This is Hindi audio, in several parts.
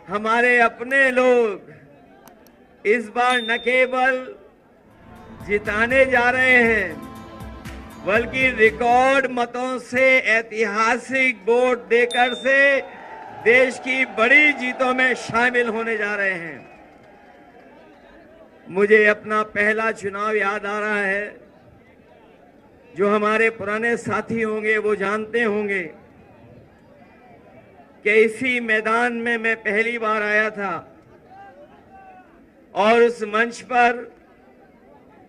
हमारे अपने लोग इस बार न केवल जिताने जा रहे हैं बल्कि रिकॉर्ड मतों से ऐतिहासिक वोट देकर से देश की बड़ी जीतों में शामिल होने जा रहे हैं। मुझे अपना पहला चुनाव याद आ रहा है। जो हमारे पुराने साथी होंगे वो जानते होंगे कि इसी मैदान में मैं पहली बार आया था और उस मंच पर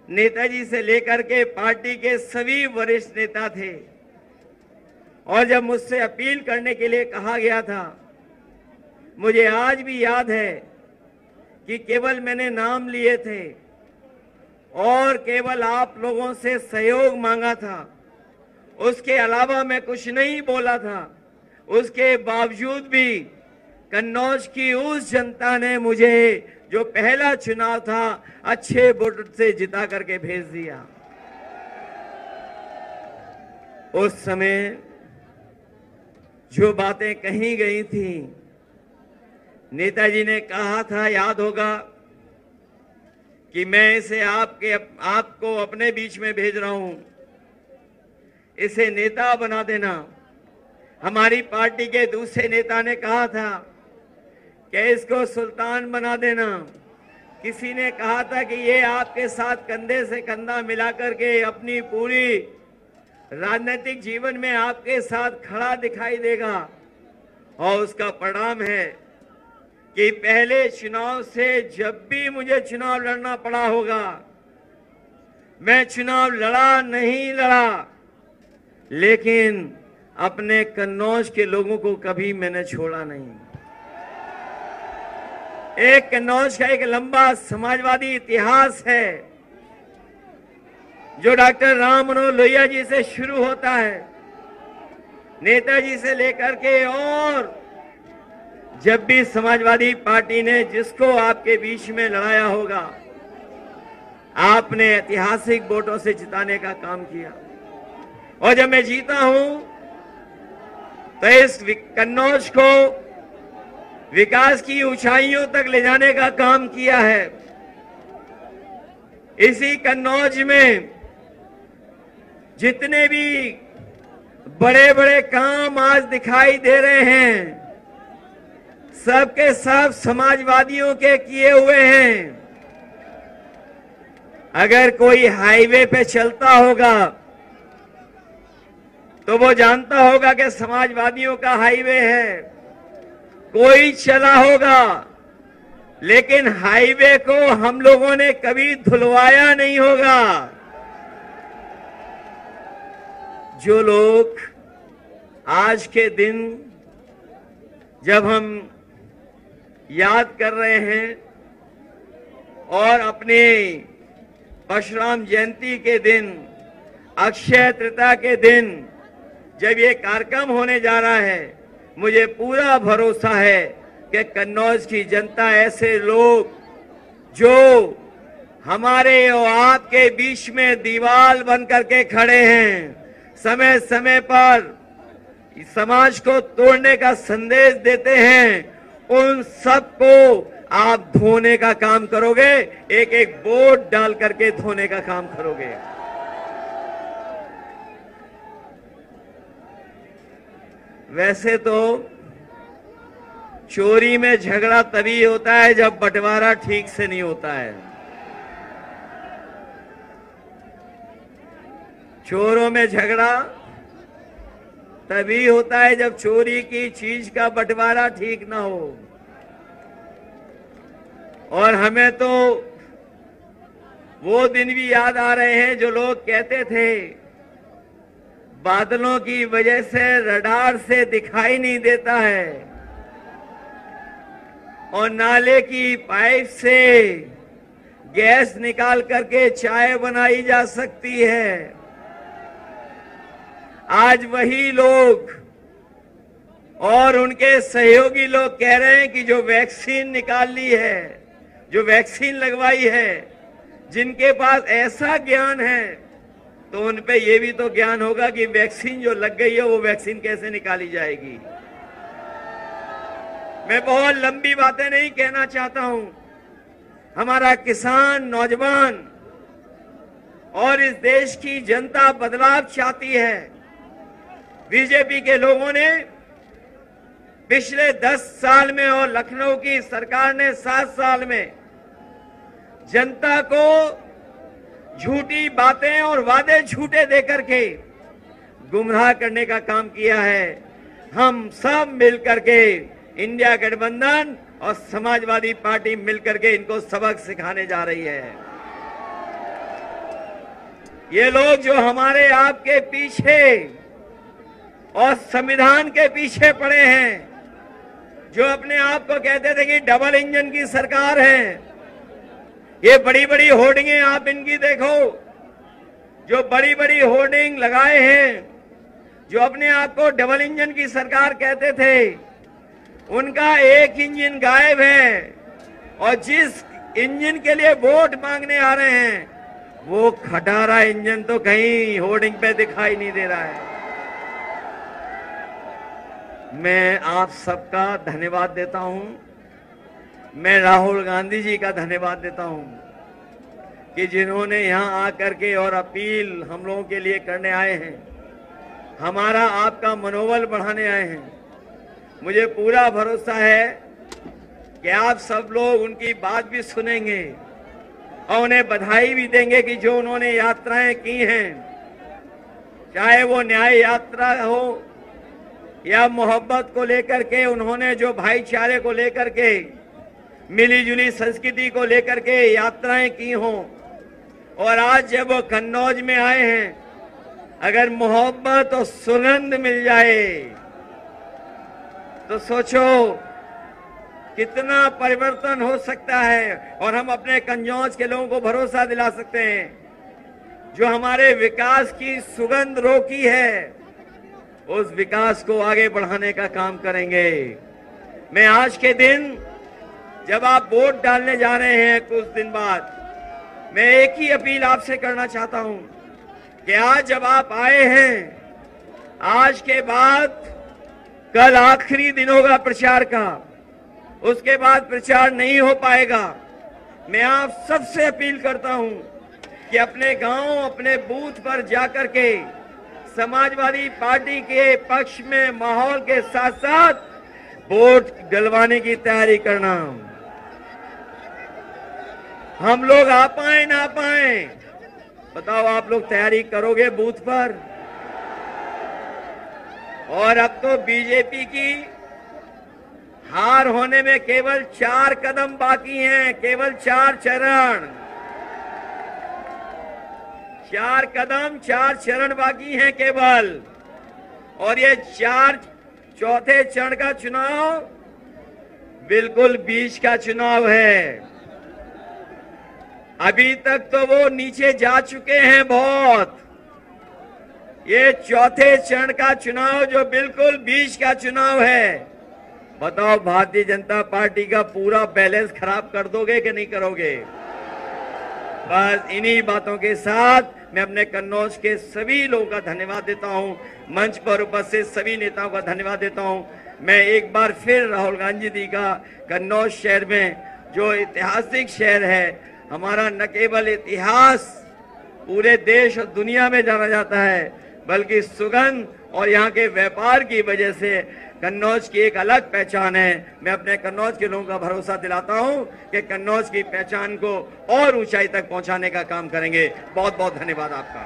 नेताजी से लेकर के पार्टी के सभी वरिष्ठ नेता थे और जब मुझसे अपील करने के लिए कहा गया था, मुझे आज भी याद है कि केवल मैंने नाम लिए थे और केवल आप लोगों से सहयोग मांगा था, उसके अलावा मैं कुछ नहीं बोला था। उसके बावजूद भी कन्नौज की उस जनता ने मुझे जो पहला चुनाव था अच्छे वोट से जिता करके भेज दिया। उस समय जो बातें कही गई थी, नेताजी ने कहा था, याद होगा, कि मैं इसे आपको अपने बीच में भेज रहा हूं, इसे नेता बना देना। हमारी पार्टी के दूसरे नेता ने कहा था कि इसको सुल्तान बना देना। किसी ने कहा था कि ये आपके साथ कंधे से कंधा मिलाकर के अपनी पूरी राजनीतिक जीवन में आपके साथ खड़ा दिखाई देगा। और उसका परिणाम है कि पहले चुनाव से जब भी मुझे चुनाव लड़ना पड़ा होगा, मैं चुनाव लड़ा नहीं लड़ा, लेकिन अपने कन्नौज के लोगों को कभी मैंने छोड़ा नहीं। एक कन्नौज का एक लंबा समाजवादी इतिहास है जो डॉक्टर राम मनोहर लोहिया जी से शुरू होता है, नेताजी से लेकर के, और जब भी समाजवादी पार्टी ने जिसको आपके बीच में लड़ाया होगा, आपने ऐतिहासिक वोटों से जिताने का काम किया। और जब मैं जीता हूं तो इस कन्नौज को विकास की ऊंचाइयों तक ले जाने का काम किया है। इसी कन्नौज में जितने भी बड़े बड़े काम आज दिखाई दे रहे हैं, सबके सब समाजवादियों के किए हुए हैं। अगर कोई हाईवे पे चलता होगा तो वो जानता होगा कि समाजवादियों का हाईवे है। कोई चला होगा, लेकिन हाईवे को हम लोगों ने कभी धुलवाया नहीं होगा। जो लोग आज के दिन जब हम याद कर रहे हैं और अपने परशुराम जयंती के दिन, अक्षय तृतीया के दिन जब ये कार्यक्रम होने जा रहा है, मुझे पूरा भरोसा है कि कन्नौज की जनता, ऐसे लोग जो हमारे और आपके बीच में दीवार बन करके खड़े हैं, समय समय पर समाज को तोड़ने का संदेश देते हैं, उन सबको आप धोने का काम करोगे, एक एक वोट डाल करके धोने का काम करोगे। वैसे तो चोरी में झगड़ा तभी होता है जब बंटवारा ठीक से नहीं होता है। चोरों में झगड़ा तभी होता है जब चोरी की चीज का बंटवारा ठीक ना हो। और हमें तो वो दिन भी याद आ रहे हैं जो लोग कहते थे बादलों की वजह से रडार से दिखाई नहीं देता है और नाले की पाइप से गैस निकाल करके चाय बनाई जा सकती है। आज वही लोग और उनके सहयोगी लोग कह रहे हैं कि जो वैक्सीन निकाल ली है, जो वैक्सीन लगवाई है, जिनके पास ऐसा ज्ञान है तो उन पे ये भी तो ज्ञान होगा कि वैक्सीन जो लग गई है वो वैक्सीन कैसे निकाली जाएगी। मैं बहुत लंबी बातें नहीं कहना चाहता हूं। हमारा किसान, नौजवान और इस देश की जनता बदलाव चाहती है। बीजेपी के लोगों ने पिछले 10 साल में और लखनऊ की सरकार ने 7 साल में जनता को झूठी बातें और वादे झूठे देकर के गुमराह करने का काम किया है। हम सब मिलकर के, इंडिया गठबंधन और समाजवादी पार्टी मिलकर के इनको सबक सिखाने जा रही है। ये लोग जो हमारे आपके पीछे और संविधान के पीछे पड़े हैं, जो अपने आप को कहते थे कि डबल इंजन की सरकार है, ये बड़ी बड़ी होर्डिंगें आप इनकी देखो, जो बड़ी बड़ी होर्डिंग लगाए हैं, जो अपने आप को डबल इंजन की सरकार कहते थे, उनका एक इंजन गायब है। और जिस इंजन के लिए वोट मांगने आ रहे हैं, वो खटारा इंजन तो कहीं होर्डिंग पे दिखाई नहीं दे रहा है। मैं आप सबका धन्यवाद देता हूं। मैं राहुल गांधी जी का धन्यवाद देता हूं कि जिन्होंने यहां आकर के और अपील हम लोगों के लिए करने आए हैं, हमारा आपका मनोबल बढ़ाने आए हैं। मुझे पूरा भरोसा है कि आप सब लोग उनकी बात भी सुनेंगे और उन्हें बधाई भी देंगे कि जो उन्होंने यात्राएं की हैं, चाहे वो न्याय यात्रा हो या मोहब्बत को लेकर के, उन्होंने जो भाईचारे को लेकर के, मिलीजुली संस्कृति को लेकर के यात्राएं की हों, और आज जब वो कन्नौज में आए हैं, अगर मोहब्बत और सुगंध मिल जाए तो सोचो कितना परिवर्तन हो सकता है। और हम अपने कन्नौज के लोगों को भरोसा दिला सकते हैं, जो हमारे विकास की सुगंध रोकी है, उस विकास को आगे बढ़ाने का काम करेंगे। मैं आज के दिन, जब आप वोट डालने जा रहे हैं कुछ दिन बाद, मैं एक ही अपील आपसे करना चाहता हूं कि आज जब आप आए हैं, आज के बाद कल आखिरी दिन होगा प्रचार का, उसके बाद प्रचार नहीं हो पाएगा। मैं आप सबसे अपील करता हूं कि अपने गांव, अपने बूथ पर जाकर के समाजवादी पार्टी के पक्ष में माहौल के साथ साथ वोट डलवाने की तैयारी करना। हम लोग आ पाए ना पाए, बताओ आप लोग तैयारी करोगे बूथ पर? और अब तो बीजेपी की हार होने में केवल 4 कदम बाकी हैं, केवल 4 चरण, 4 कदम, 4 चरण बाकी हैं केवल। और ये चौथे चरण का चुनाव बिल्कुल बीच का चुनाव है। अभी तक तो वो नीचे जा चुके हैं बहुत। ये चौथे चरण का चुनाव जो बिल्कुल बीच का चुनाव है, बताओ भारतीय जनता पार्टी का पूरा बैलेंस खराब कर दोगे कि नहीं करोगे? बस इन्हीं बातों के साथ मैं अपने कन्नौज के सभी लोगों का धन्यवाद देता हूं, मंच पर उपस्थित सभी नेताओं का धन्यवाद देता हूं। मैं एक बार फिर राहुल गांधी जी का कन्नौज शहर में, जो ऐतिहासिक शहर है, हमारा न केवल इतिहास पूरे देश और दुनिया में जाना जाता है, बल्कि सुगंध और यहाँ के व्यापार की वजह से कन्नौज की एक अलग पहचान है। मैं अपने कन्नौज के लोगों का भरोसा दिलाता हूं कि कन्नौज की पहचान को और ऊंचाई तक पहुंचाने का काम करेंगे। बहुत बहुत धन्यवाद आपका।